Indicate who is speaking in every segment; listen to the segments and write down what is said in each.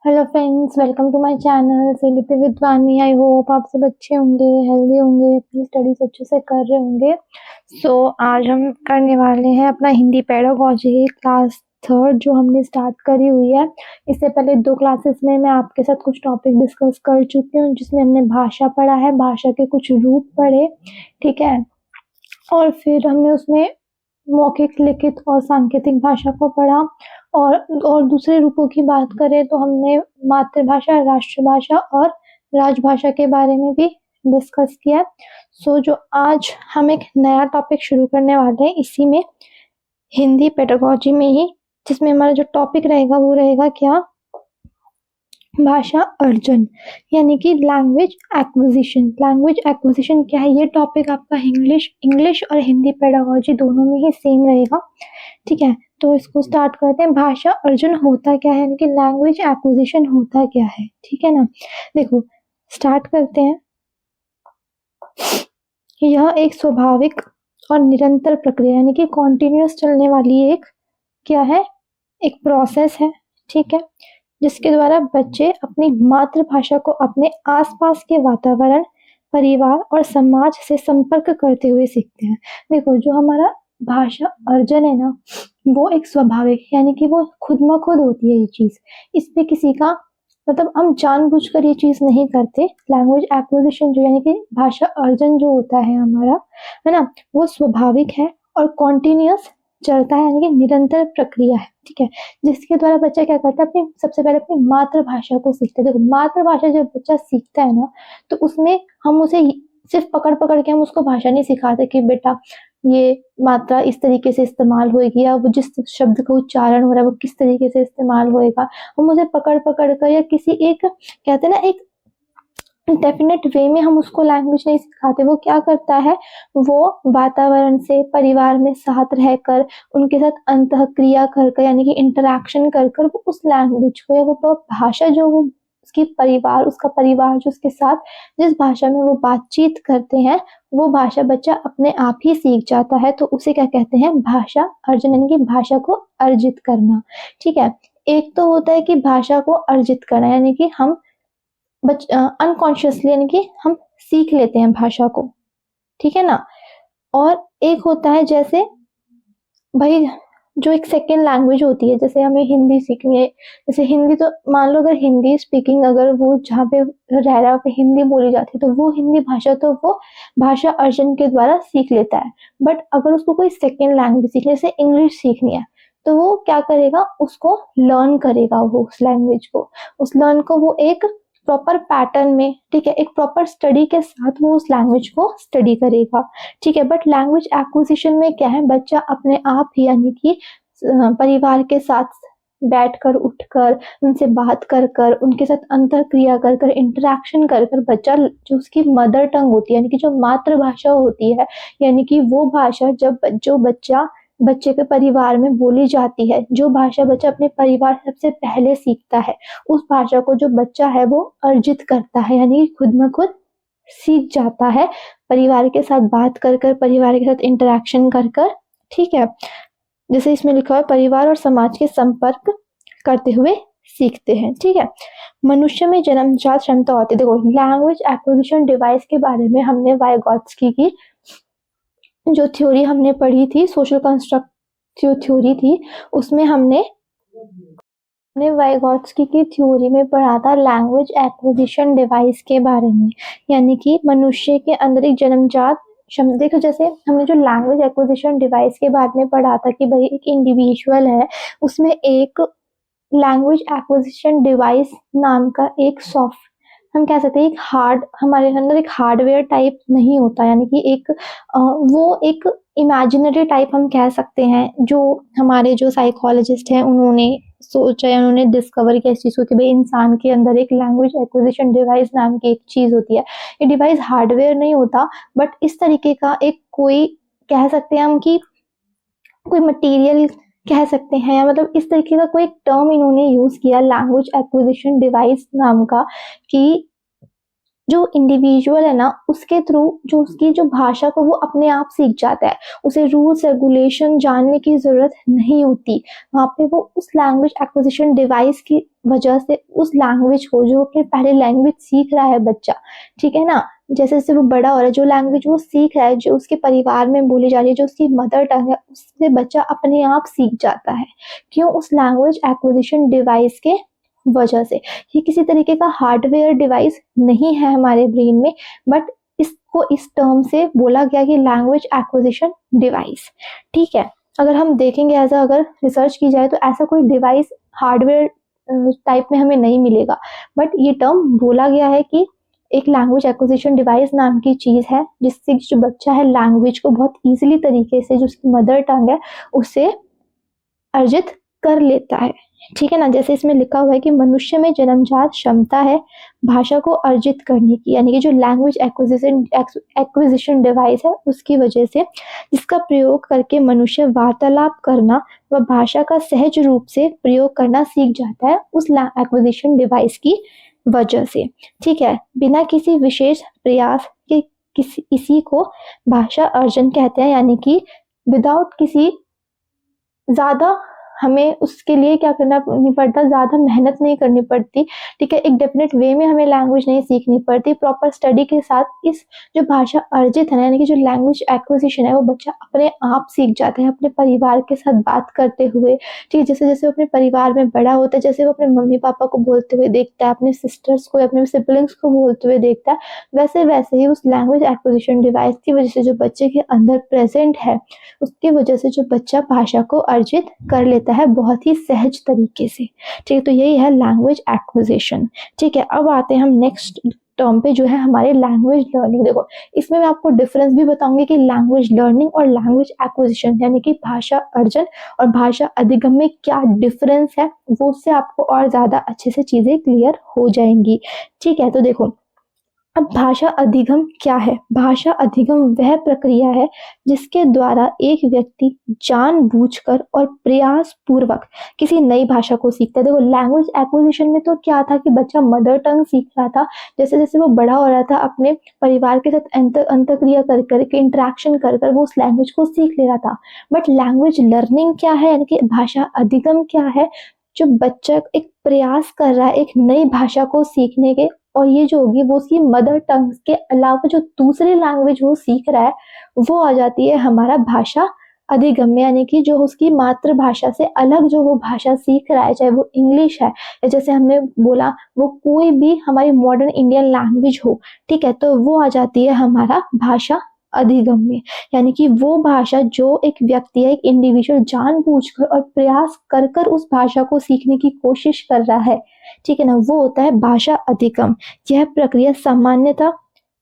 Speaker 1: Hello friends, welcome to my channel सेलिपी with Vani. I hope आप सब अच्छे होंगे, हेल्दी होंगे, अपनी स्टडीज अच्छे से कर रहे होंगे। आज हम करने वाले हैं अपना हिंदी पेडागोजी क्लास थर्ड, जो हमने स्टार्ट करी हुई है। इससे पहले 2 क्लासेस में मैं आपके साथ कुछ टॉपिक डिस्कस कर चुकी हूँ, जिसमें हमने भाषा पढ़ा है, भाषा के कुछ रूप पढ़े, ठीक है। और फिर हमने उसमें मौखिक, लिखित और सांकेतिक भाषा को पढ़ा। और दूसरे रूपों की बात करें तो हमने मातृभाषा, राष्ट्रभाषा और राजभाषा के बारे में भी डिस्कस किया। जो आज हम एक नया टॉपिक शुरू करने वाले हैं इसी में, हिंदी पेडागोजी में ही, जिसमें हमारा जो टॉपिक रहेगा वो रहेगा क्या, भाषा अर्जन, यानी कि लैंग्वेज एक्विजिशन। लैंग्वेज एक्विजिशन क्या है, ये टॉपिक आपका इंग्लिश और हिंदी पेडागोजी दोनों में ही सेम रहेगा, ठीक है। तो इसको स्टार्ट करते हैं। भाषा अर्जन होता क्या है, यानी कि लैंग्वेज एक्विजिशन होता क्या है, ठीक है ना। देखो, स्टार्ट करते हैं। यह एक स्वाभाविक और निरंतर प्रक्रिया, यानी कि कॉन्टिन्यूअस चलने वाली एक क्या है, एक प्रोसेस है, ठीक है, जिसके द्वारा बच्चे अपनी मातृभाषा को अपने आसपास के वातावरण, परिवार और समाज से संपर्क करते हुए सीखते हैं। देखो, जो हमारा भाषा अर्जन है ना, वो एक स्वाभाविक, यानी कि वो खुद ब खुद होती है ये चीज। इस पे किसी का मतलब हम जानबूझकर ये चीज नहीं करते। लैंग्वेज एक्विजिशन जो, यानी कि भाषा अर्जन जो होता है हमारा, है ना, वो स्वाभाविक है और कॉन्टिन्यूअस चलता है, यानी कि निरंतर प्रक्रिया है, ठीक है, जिसके द्वारा बच्चा क्या करता है, अपनी सबसे पहले अपनी मातृभाषा को सीखता है। देखो, मातृभाषा जब बच्चा सीखता है ना, तो उसमें हम उसे सिर्फ पकड़ पकड़ के हम उसको भाषा नहीं सिखाते कि बेटा ये मात्रा इस तरीके से इस्तेमाल होगी, या वो जिस शब्द का उच्चारण हो रहा है वो किस तरीके से इस्तेमाल होएगा, हम उसे पकड़ पकड़ कर या किसी एक, कहते हैं ना, एक डेफिनेट वे में हम उसको लैंग्वेज नहीं सिखाते। वो क्या करता है, वो वातावरण से, परिवार में साथ रहकर, उनके साथ अंतःक्रिया कर कर, यानी कि इंटरेक्शन कर कर वो उस लैंग्वेज को, या वो भाषा जो वो उसका परिवार जो उसके साथ जिस भाषा में वो बातचीत करते हैं, वो भाषा बच्चा अपने आप ही सीख जाता है। तो उसे क्या कहते हैं, भाषा अर्जन, यानी कि भाषा को अर्जित करना, ठीक है। एक तो होता है कि भाषा को अर्जित करना, यानी कि हम अनकॉन्शियसली, यानी कि हम सीख लेते हैं भाषा को, ठीक है ना। और एक होता है जैसे भाई जो एक सेकेंड लैंग्वेज होती है, जैसे हमें हिंदी सीखनी है, जैसे हिंदी, तो मान लो अगर हिंदी स्पीकिंग, अगर वो जहाँ पे रह रहा है पे हिंदी बोली जाती है, तो वो हिंदी भाषा तो वो भाषा अर्जन के द्वारा सीख लेता है। बट अगर उसको कोई सेकेंड लैंग्वेज सीखनी है, जैसे इंग्लिश सीखनी है, तो वो क्या करेगा, उसको लर्न करेगा, वो उस लैंग्वेज को, उस लर्न को वो एक प्रॉपर पैटर्न में, ठीक है, एक प्रॉपर स्टडी के साथ वो उस लैंग्वेज को स्टडी करेगा, ठीक है। बट लैंग्वेज एक्विजिशन में क्या है, बच्चा अपने आप ही, यानी कि परिवार के साथ बैठकर, उठकर, उनसे बात कर कर, उनके साथ अंतरक्रिया कर कर, इंटरेक्शन कर कर, बच्चा जो उसकी मदर टंग होती है, यानी कि जो मातृभाषा होती है, यानी कि वो भाषा जब जो बच्चे के परिवार में बोली जाती है, जो भाषा बच्चा अपने परिवार से सबसे पहले सीखता है, उस भाषा को जो बच्चा है वो अर्जित करता है, यानी खुद में खुद सीख जाता है, परिवार के साथ बात कर कर, परिवार के साथ इंटरेक्शन कर कर, ठीक है। जैसे इसमें लिखा है, परिवार और समाज के संपर्क करते हुए सीखते हैं, ठीक है। मनुष्य में जन्मजात क्षमता होती है। देखो, लैंग्वेज एक्विजिशन डिवाइस के बारे में हमने वाइगॉत्स्की की जो थ्योरी हमने पढ़ी थी, सोशल कंस्ट्रक्ट जो थ्योरी थी, उसमें हमने वाइगॉत्स्की की थ्योरी में पढ़ा था लैंग्वेज एक्विजिशन डिवाइस के बारे में, यानी कि मनुष्य के अंदर एक जन्मजात क्षमता। देखो, जैसे हमने जो लैंग्वेज एक्विजिशन डिवाइस के बारे में पढ़ा था कि भाई एक इंडिविजुअल है, उसमें एक लैंग्वेज एक्विजिशन डिवाइस नाम का एक सॉफ्ट, हम कह सकते हैं एक हमारे अंदर एक हार्डवेयर टाइप नहीं होता, यानी कि एक वो एक इमेजिनरी टाइप हम कह सकते हैं, जो हमारे जो साइकोलॉजिस्ट हैं उन्होंने सोचा है, उन्होंने डिस्कवर किया इस चीज को कि भाई इंसान के अंदर एक लैंग्वेज एक्विजिशन डिवाइस नाम की एक चीज होती है। ये डिवाइस हार्डवेयर नहीं होता, बट इस तरीके का एक, कोई कह सकते हैं हम कि कोई मटेरियल कह सकते हैं, मतलब इस तरीके का कोई टर्म इन्होंने यूज किया लैंग्वेज एक्विजिशन डिवाइस नाम का, कि जो इंडिविजुअल है ना, उसके थ्रू जो उसकी जो भाषा को वो अपने आप सीख जाता है, उसे रूल्स रेगुलेशन जानने की जरूरत नहीं होती। वहाँ पे वो उस लैंग्वेज एक्विजिशन डिवाइस की वजह से उस लैंग्वेज को, जो अपने पहले लैंग्वेज सीख रहा है बच्चा, ठीक है ना, जैसे जैसे वो बड़ा हो रहा है, जो लैंग्वेज वो सीख रहा है, जो उसके परिवार में बोली जा रही है, जो उसकी मदर टंग है, उससे बच्चा अपने आप सीख जाता है। क्यों? उस लैंग्वेज एक्विजिशन डिवाइस के वजह से। ये किसी तरीके का हार्डवेयर डिवाइस नहीं है हमारे ब्रेन में, बट इसको इस टर्म से बोला गया कि लैंग्वेज एक्विजिशन डिवाइस। ठीक है, अगर हम देखेंगे एज अगर रिसर्च की जाए तो ऐसा कोई डिवाइस हार्डवेयर टाइप में हमें नहीं मिलेगा, बट ये टर्म बोला गया है कि एक लैंग्वेज एक्विजिशन डिवाइस नाम की चीज है, जिससे जो बच्चा है लैंग्वेज को बहुत इजीली तरीके से, जो उसकी मदर टंग है, उसे अर्जित कर लेता है। ठीक है ना, जैसे इसमें लिखा हुआ है कि मनुष्य में जन्मजात क्षमता है भाषा को अर्जित करने की, यानी कि जो लैंग्वेज एक्विजिशन डिवाइस है उसकी वजह से, जिसका प्रयोग करके मनुष्य वार्तालाप करना व भाषा का सहज रूप से प्रयोग करना सीख जाता है उस एक्विजिशन डिवाइस की वजह से। ठीक है, बिना किसी विशेष प्रयास के इसी को भाषा अर्जन कहते हैं, यानी कि विदाउट किसी ज्यादा हमें उसके लिए क्या करना नहीं पड़ता, ज्यादा मेहनत नहीं करनी पड़ती। ठीक है, एक डेफिनेट वे में हमें लैंग्वेज नहीं सीखनी पड़ती, प्रॉपर स्टडी के साथ इस जो भाषा अर्जित है, यानी कि जो लैंग्वेज एक्विजिशन है, वो बच्चा अपने आप सीख जाता है अपने परिवार के साथ बात करते हुए। ठीक है, जैसे जैसे वो अपने परिवार में बड़ा होता है, जैसे वो अपने मम्मी पापा को बोलते हुए देखता है, अपने सिस्टर्स को, अपने सिबलिंग्स को बोलते हुए देखता है, वैसे वैसे ही उस लैंग्वेज एक्विजिशन डिवाइस की वजह से जो बच्चे के अंदर प्रेजेंट है, उसकी वजह से जो बच्चा भाषा को अर्जित कर लेता है बहुत ही सहज तरीके से। ठीक है, तो यही है लैंग्वेज एक्विजिशन। ठीक है, अब आते हैं हम नेक्स्ट टर्म पे, जो है हमारे लैंग्वेज लर्निंग। देखो, इसमें मैं आपको डिफरेंस भी बताऊंगी कि लैंग्वेज लर्निंग और लैंग्वेज एक्विजिशन, यानी कि भाषा अर्जन और भाषा अधिगम में क्या डिफरेंस है, वो उससे आपको और ज्यादा अच्छे से चीजें क्लियर हो जाएंगी। ठीक है, तो देखो, अब भाषा अधिगम क्या है? भाषा अधिगम वह प्रक्रिया है जिसके द्वारा एक व्यक्ति जानबूझकर और प्रयास पूर्वक किसी नई भाषा को सीखता है। देखो, लैंग्वेज एक्विजिशन में तो क्या था कि बच्चा मदर टंग सीख रहा था, जैसे जैसे वो बड़ा हो रहा था अपने परिवार के साथ अंतक्रिया कर करके, इंटरेक्शन कर कर वो उस लैंग्वेज को सीख ले रहा था। बट लैंग्वेज लर्निंग क्या है, यानी कि भाषा अधिगम क्या है? जो बच्चा एक प्रयास कर रहा है एक नई भाषा को सीखने के, और ये जो होगी वो उसकी मदर टंग के अलावा जो दूसरी लैंग्वेज वो सीख रहा है, वो आ जाती है हमारा भाषा अधिगम में, यानी कि जो उसकी मातृभाषा से अलग जो वो भाषा सीख रहा है, चाहे वो इंग्लिश है या जैसे हमने बोला वो कोई भी हमारी मॉडर्न इंडियन लैंग्वेज हो। ठीक है, तो वो आ जाती है हमारा भाषा अधिगम में, यानी कि वो भाषा जो एक व्यक्ति है, एक इंडिविजुअल जानबूझकर और प्रयास कर कर उस भाषा को सीखने की कोशिश कर रहा है। ठीक है ना, वो होता है भाषा अधिगम। यह प्रक्रिया सामान्यतः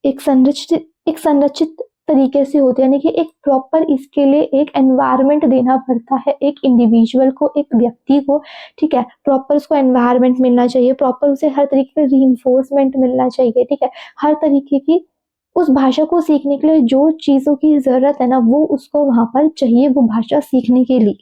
Speaker 1: एक संरचित तरीके से होती है, यानी कि एक प्रॉपर इसके लिए एक एनवायरनमेंट देना पड़ता है एक इंडिविजुअल को, एक व्यक्ति को। ठीक है, प्रॉपर उसको एनवायरनमेंट मिलना चाहिए, प्रॉपर उसे हर तरीके का रीइंफोर्समेंट मिलना चाहिए। ठीक है, हर तरीके की उस भाषा को सीखने के लिए जो चीजों की जरूरत है ना, वो उसको वहां पर चाहिए वो भाषा सीखने के लिए।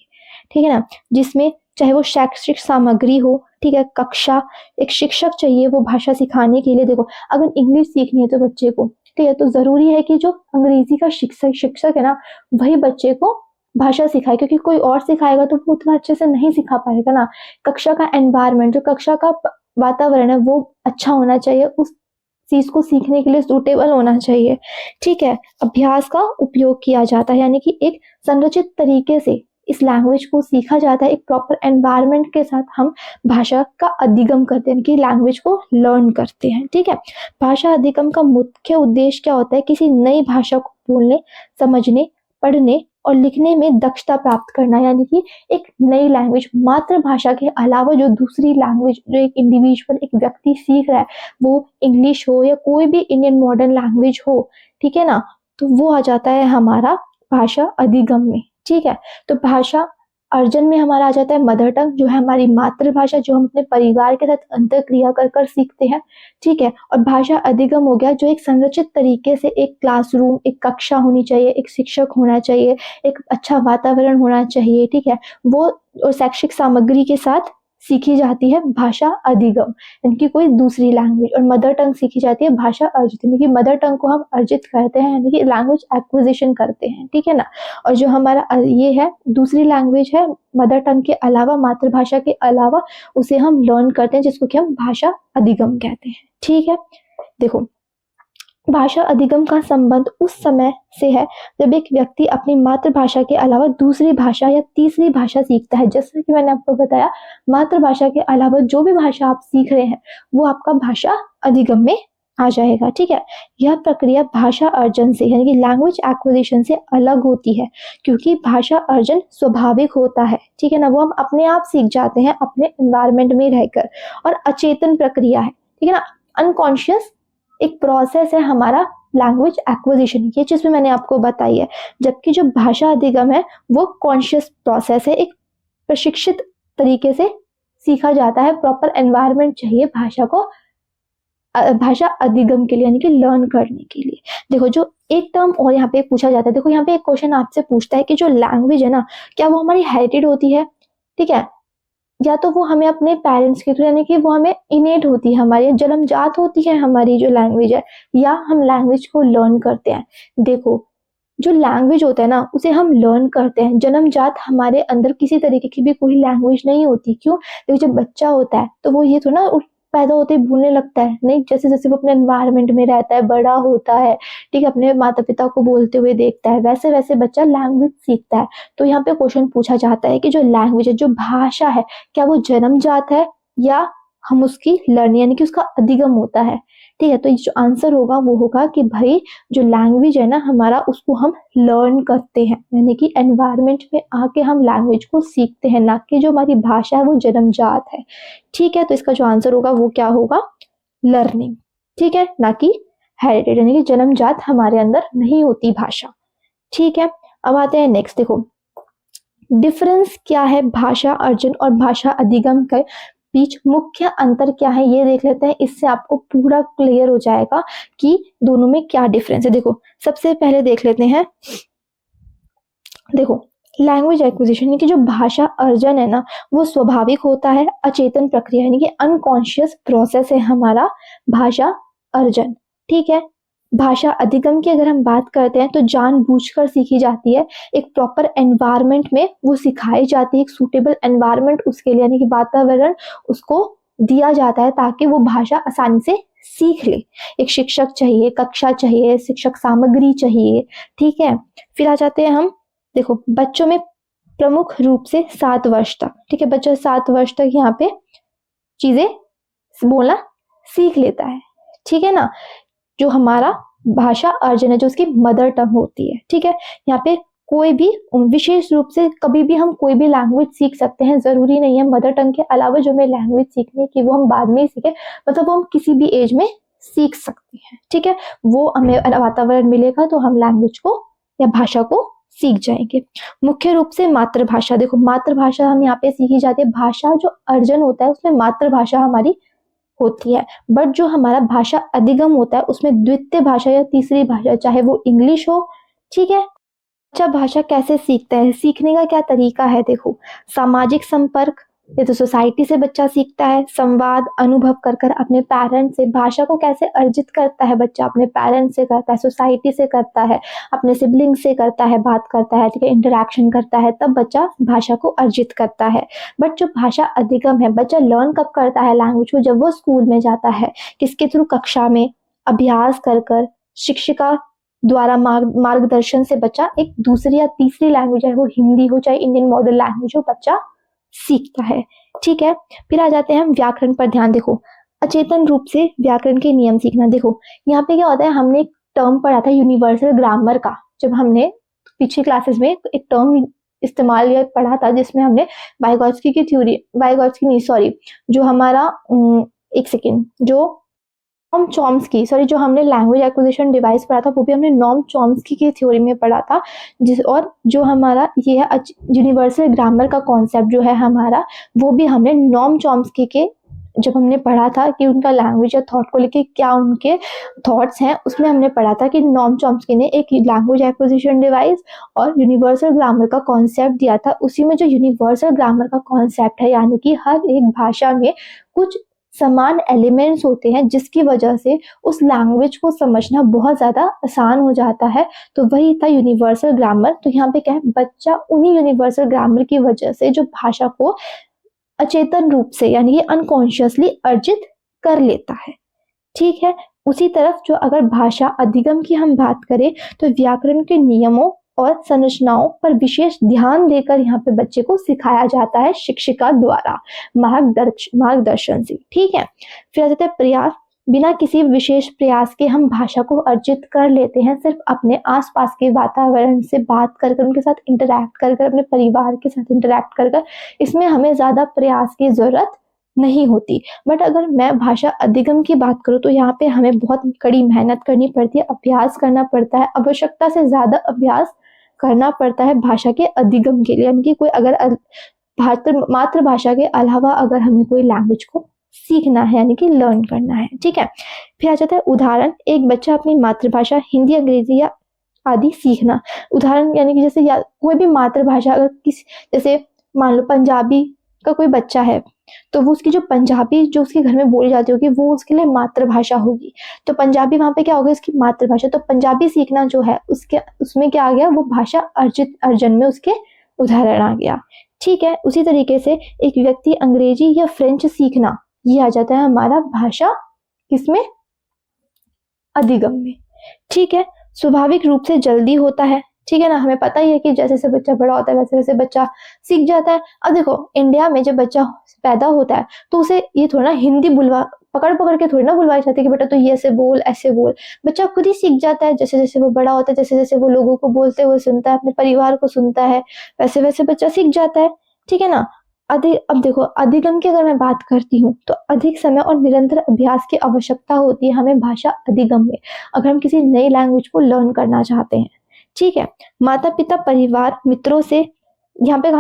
Speaker 1: ठीक है ना, जिसमें चाहे वो शैक्षिक सामग्री हो, ठीक है, कक्षा, एक शिक्षक चाहिए वो भाषा सिखाने के लिए। देखो, अगर इंग्लिश सीखनी है तो बच्चे को, ठीक है, तो जरूरी है कि जो अंग्रेजी का शिक्षक है ना, वही बच्चे को भाषा सिखाए, क्योंकि कोई और सिखाएगा तो वो उतना अच्छे से नहीं सिखा पाएगा ना। कक्षा का एनवायरनमेंट, जो कक्षा का वातावरण है, वो अच्छा होना चाहिए, उस चीज को सीखने के लिए सूटेबल होना चाहिए। ठीक है, अभ्यास का उपयोग किया जाता है, यानी कि एक संरचित तरीके से इस लैंग्वेज को सीखा जाता है, एक प्रॉपर एनवायरनमेंट के साथ हम भाषा का अधिगम करते हैं, कि लैंग्वेज को लर्न करते हैं। ठीक है, भाषा अधिगम का मुख्य उद्देश्य क्या होता है? किसी नई भाषा को बोलने, समझने, पढ़ने और लिखने में दक्षता प्राप्त करना, यानी कि एक नई लैंग्वेज, मातृभाषा के अलावा जो दूसरी लैंग्वेज जो एक इंडिविजुअल, एक व्यक्ति सीख रहा है, वो इंग्लिश हो या कोई भी इंडियन मॉडर्न लैंग्वेज हो, ठीक है ना, तो वो आ जाता है हमारा भाषा अधिगम में। ठीक है, तो भाषा अर्जन में हमारा आ जाता है मदर टंग, जो है हमारी मातृभाषा, जो हम अपने परिवार के साथ अंतरक्रिया कर कर सीखते हैं। ठीक है, और भाषा अधिगम हो गया जो एक संरचित तरीके से, एक क्लासरूम, एक कक्षा होनी चाहिए, एक शिक्षक होना चाहिए, एक अच्छा वातावरण होना चाहिए। ठीक है, वो और शैक्षिक सामग्री के साथ सीखी जाती है भाषा अधिगम यानी कि कोई दूसरी लैंग्वेज, और मदर टंग सीखी जाती है भाषा अर्जित यानी कि मदर टंग को हम अर्जित करते हैं यानी कि लैंग्वेज एक्विजिशन करते हैं, ठीक है ना। और जो हमारा ये है दूसरी लैंग्वेज है मदर टंग के अलावा, मातृभाषा के अलावा, उसे हम लर्न करते हैं जिसको कि हम भाषा अधिगम कहते हैं, ठीक है। देखो भाषा अधिगम का संबंध उस समय से है जब एक व्यक्ति अपनी मातृभाषा के अलावा दूसरी भाषा या तीसरी भाषा सीखता है। जैसे कि मैंने आपको बताया, मातृभाषा के अलावा जो भी भाषा आप सीख रहे हैं वो आपका भाषा अधिगम में आ जाएगा, ठीक है। यह प्रक्रिया भाषा अर्जन से यानी कि लैंग्वेज एक्विजिशन से अलग होती है, क्योंकि भाषा अर्जन स्वाभाविक होता है, ठीक है ना, वो हम अपने आप सीख जाते हैं अपने एनवायरमेंट में रहकर, और अचेतन प्रक्रिया है, ठीक है ना, अनकॉन्शियस एक प्रोसेस है हमारा लैंग्वेज एक्विजिशन, ये चीज भी मैंने आपको बताई है। जबकि जो भाषा अधिगम है वो कॉन्शियस प्रोसेस है, एक प्रशिक्षित तरीके से सीखा जाता है, प्रॉपर एनवायरनमेंट चाहिए भाषा को, भाषा अधिगम के लिए यानी कि लर्न करने के लिए। देखो जो एक टर्म और यहाँ पे पूछा जाता है, देखो यहाँ पे एक क्वेश्चन आपसे पूछता है कि जो लैंग्वेज है ना, क्या वो हमारी हेरिटेड होती है, ठीक है, या तो वो हमें अपने पेरेंट्स के थ्रू यानी कि वो हमें इनेट होती है, हमारी जन्मजात होती है हमारी जो लैंग्वेज है, या हम लैंग्वेज को लर्न करते हैं। देखो जो लैंग्वेज होता है ना उसे हम लर्न करते हैं, जन्मजात हमारे अंदर किसी तरीके की भी कोई लैंग्वेज नहीं होती। क्यों? देखो जब बच्चा होता है तो वो ये तो ना पैदा होते ही भूलने लगता है, नहीं, जैसे जैसे वो अपने एनवायरनमेंट में रहता है, बड़ा होता है, ठीक है, अपने माता पिता को बोलते हुए देखता है, वैसे वैसे बच्चा लैंग्वेज सीखता है। तो यहाँ पे क्वेश्चन पूछा जाता है कि जो लैंग्वेज है, जो भाषा है, क्या वो जन्मजात है या हम उसकी लर्न यानी कि उसका अधिगम होता है, ठीक है। तो जो आंसर होगा वो होगा कि भाई जो लैंग्वेज है ना हमारा, उसको हम लर्न करते हैं, यानी कि एनवायरनमेंट में आके हम लैंग्वेज को सीखते हैं, ना कि जो हमारी भाषा है वो जन्मजात है, ठीक है। तो इसका जो आंसर होगा वो क्या होगा? लर्निंग, ठीक है, ना कि हेरिटेड यानी कि जन्मजात हमारे अंदर नहीं होती भाषा, ठीक है। अब आते हैं नेक्स्ट, देखो डिफरेंस क्या है भाषा अर्जन और भाषा अधिगम के बीच, मुख्य अंतर क्या है ये देख लेते हैं, इससे आपको पूरा क्लियर हो जाएगा कि दोनों में क्या डिफरेंस है। देखो सबसे पहले देख लेते हैं, देखो लैंग्वेज एक्विजिशन यानी कि जो भाषा अर्जन है ना वो स्वाभाविक होता है, अचेतन प्रक्रिया यानी कि अनकॉन्शियस प्रोसेस है हमारा भाषा अर्जन, ठीक है। भाषा अधिगम की अगर हम बात करते हैं तो जानबूझकर सीखी जाती है, एक प्रॉपर एनवायरनमेंट में वो सिखाई जाती है, एक सूटेबल एनवायरनमेंट उसके लिए यानी कि वातावरण उसको दिया जाता है ताकि वो भाषा आसानी से सीख ले। एक शिक्षक चाहिए, कक्षा चाहिए, शिक्षक सामग्री चाहिए, ठीक है। फिर आ जाते हैं हम, देखो बच्चों में प्रमुख रूप से 7 वर्ष तक, ठीक है, बच्चा 7 वर्ष तक यहाँ पे चीजें बोलना सीख लेता है, ठीक है ना। जो हमारा भाषा अर्जन है, जो उसकी मदर टंग होती है, ठीक है। यहाँ पे कोई भी विशेष रूप से कभी भी हम कोई भी लैंग्वेज सीख सकते हैं, जरूरी नहीं है मदर टंग के अलावा जो हमें लैंग्वेज सीखने की वो हम बाद में ही सीखे, मतलब वो हम किसी भी एज में सीख सकते हैं, ठीक है। वो हमें वातावरण मिलेगा तो हम लैंग्वेज को या भाषा को सीख जाएंगे। मुख्य रूप से मातृभाषा, देखो मातृभाषा हम यहाँ पे सीखी जाती है, भाषा जो अर्जन होता है उसमें मातृभाषा हमारी होती है, बट जो हमारा भाषा अधिगम होता है उसमें द्वितीय भाषा या तीसरी भाषा, चाहे वो इंग्लिश हो, ठीक है। अच्छा भाषा कैसे सीखता है, सीखने का क्या तरीका है? देखो सामाजिक संपर्क, ये तो सोसाइटी से बच्चा सीखता है, संवाद अनुभव कर कर अपने पेरेंट्स से, भाषा को कैसे अर्जित करता है बच्चा, अपने पेरेंट्स से करता है, सोसाइटी से करता है, अपने सिबलिंग से करता है, बात करता है, ठीक है, इंटरेक्शन करता है, तब बच्चा भाषा को अर्जित करता है। बट जो भाषा अधिगम है, बच्चा लर्न कब करता है लैंग्वेज को? जब वो स्कूल में जाता है, किसके थ्रू? कक्षा में अभ्यास कर कर, शिक्षिका द्वारा मार्गदर्शन से बच्चा एक दूसरी या तीसरी लैंग्वेज है, वो हिंदी हो चाहे इंडियन मॉडर्न लैंग्वेज हो, बच्चा सीखता है, ठीक है। फिर आ जाते हैं हम व्याकरण पर, ध्यान देखो अचेतन रूप से व्याकरण के नियम सीखना। देखो यहाँ पे क्या होता है, हमने एक टर्म पढ़ा था यूनिवर्सल ग्रामर का, जब हमने पिछली क्लासेस में एक टर्म इस्तेमाल या पढ़ा था जिसमें हमने वाइगोत्स्की की थ्योरी, वाइगोत्स्की नहीं सॉरी, जो हमारा एक सेकेंड, जो नॉम चॉम्स्की, सॉरी, जो हमने लैंग्वेज एक्विजिशन डिवाइस पढ़ा था वो भी हमने नॉम चॉम्स्की की थ्योरी में पढ़ा था, और जो हमारा ये है यूनिवर्सल ग्रामर का कॉन्सेप्ट जो है हमारा, वो भी हमने नॉम चॉम्स्की के जब हमने पढ़ा था कि उनका लैंग्वेज या थॉट को लेके क्या उनके थॉट्स हैं, उसमें हमने पढ़ा था कि नॉम चॉम्स्की ने एक लैंग्वेज एक्विजिशन डिवाइस और यूनिवर्सल ग्रामर का कॉन्सेप्ट दिया था। उसी में जो यूनिवर्सल ग्रामर का कॉन्सेप्ट है, यानी कि हर एक भाषा में कुछ समान एलिमेंट्स होते हैं जिसकी वजह से उस लैंग्वेज को समझना बहुत ज़्यादा आसान हो जाता है, तो वही था यूनिवर्सल ग्रामर। तो यहाँ पे क्या है, बच्चा उन्हीं यूनिवर्सल ग्रामर की वजह से जो भाषा को अचेतन रूप से यानी कि अनकॉन्शियसली अर्जित कर लेता है। ठीक है, उसी तरफ जो अगर भाषा अधिगम की हम बात करें तो व्याकरण के नियमों और संरचनाओं पर विशेष ध्यान देकर यहाँ पे बच्चे को सिखाया जाता है शिक्षिका द्वारा मार्गदर्शन से। ठीक है, फिर आ जाता है प्रयास। बिना किसी विशेष प्रयास के हम भाषा को अर्जित कर लेते हैं सिर्फ अपने आसपास के वातावरण से बात कर कर, उनके साथ इंटरैक्ट कर कर, अपने परिवार के साथ इंटरैक्ट कर कर। इसमें हमें ज़्यादा प्रयास की ज़रूरत नहीं होती। बट अगर मैं भाषा अधिगम की बात करूँ तो यहाँ पे हमें बहुत कड़ी मेहनत करनी पड़ती है, अभ्यास करना पड़ता है, आवश्यकता से ज़्यादा अभ्यास करना पड़ता है भाषा के अधिगम के लिए। यानी कि कोई अगर मातृभाषा के अलावा अगर हमें कोई लैंग्वेज को सीखना है यानी कि लर्न करना है। ठीक है, फिर आ जाता है उदाहरण। एक बच्चा अपनी मातृभाषा हिंदी, अंग्रेजी या आदि सीखना। उदाहरण यानी कि जैसे कोई भी मातृभाषा अगर किसी, जैसे मान लो पंजाबी का कोई बच्चा है तो वो उसकी जो पंजाबी जो उसके घर में बोली जाती होगी वो उसके लिए मातृभाषा होगी, तो पंजाबी वहाँ पे क्या होगी, उसकी मातृभाषा। तो पंजाबी सीखना जो है उसमें क्या आ गया, वो भाषा अर्जन में उसके उदाहरण आ गया। ठीक है, उसी तरीके से एक व्यक्ति अंग्रेजी या फ्रेंच सीखना, ये आ जाता है हमारा भाषा किसमें, अधिगम में। ठीक है, स्वाभाविक रूप से जल्दी होता है। ठीक है ना, हमें पता ही है कि जैसे जैसे बच्चा बड़ा होता है वैसे वैसे बच्चा सीख जाता है। अब देखो इंडिया में जब बच्चा पैदा होता है तो उसे ये थोड़ा ना हिंदी पकड़ पकड़ के थोड़ी ना बुलवाई जाती है कि बेटा तो ये ऐसे बोल ऐसे बोल। बच्चा खुद ही सीख जाता है, जैसे जैसे वो बड़ा होता है, जैसे जैसे वो लोगों को बोलते हुए सुनता है, अपने परिवार को सुनता है, वैसे वैसे बच्चा सीख जाता है। ठीक है ना। अब देखो अधिगम की अगर मैं बात करती हूँ तो अधिक समय और निरंतर अभ्यास की आवश्यकता होती है हमें भाषा अधिगम में, अगर हम किसी नई लैंग्वेज को लर्न करना चाहते हैं। ठीक है, माता पिता, परिवार, मित्रों से, यहाँ पे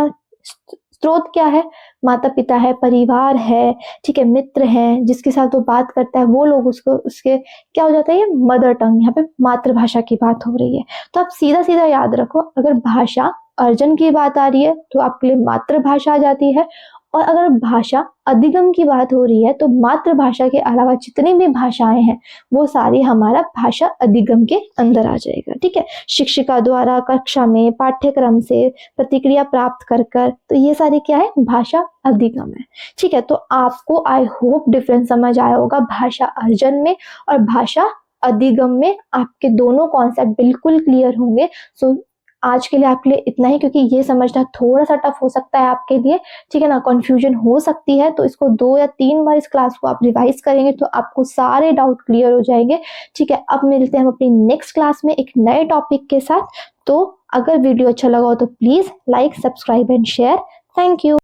Speaker 1: स्रोत क्या है, माता पिता है, परिवार है, ठीक है, मित्र हैं जिसके साथ वो बात करता है, वो लोग उसके क्या हो जाता है, ये मदर टंग, यहाँ पे मातृभाषा की बात हो रही है। तो आप सीधा सीधा याद रखो, अगर भाषा अर्जन की बात आ रही है तो आपके लिए मातृभाषा आ जाती है, और अगर भाषा अधिगम की बात हो रही है तो मातृभाषा के अलावा जितनी भी भाषाएं हैं वो सारी हमारा भाषा अधिगम के अंदर आ जाएगा। ठीक है, शिक्षिका द्वारा कक्षा में पाठ्यक्रम से प्रतिक्रिया प्राप्त कर कर, तो ये सारी क्या है, भाषा अधिगम है। ठीक है, तो आपको आई होप डिफरेंस समझ आया होगा भाषा अर्जन में और भाषा अधिगम में, आपके दोनों कॉन्सेप्ट बिल्कुल क्लियर होंगे। सो आज के लिए आपके लिए इतना ही, क्योंकि ये समझना थोड़ा सा टफ हो सकता है आपके लिए। ठीक है ना, कंफ्यूजन हो सकती है, तो इसको 2 या 3 बार इस क्लास को आप रिवाइज करेंगे तो आपको सारे डाउट क्लियर हो जाएंगे। ठीक है, अब मिलते हैं हम अपनी नेक्स्ट क्लास में एक नए टॉपिक के साथ। तो अगर वीडियो अच्छा लगा हो तो please like, subscribe and share. Thank you.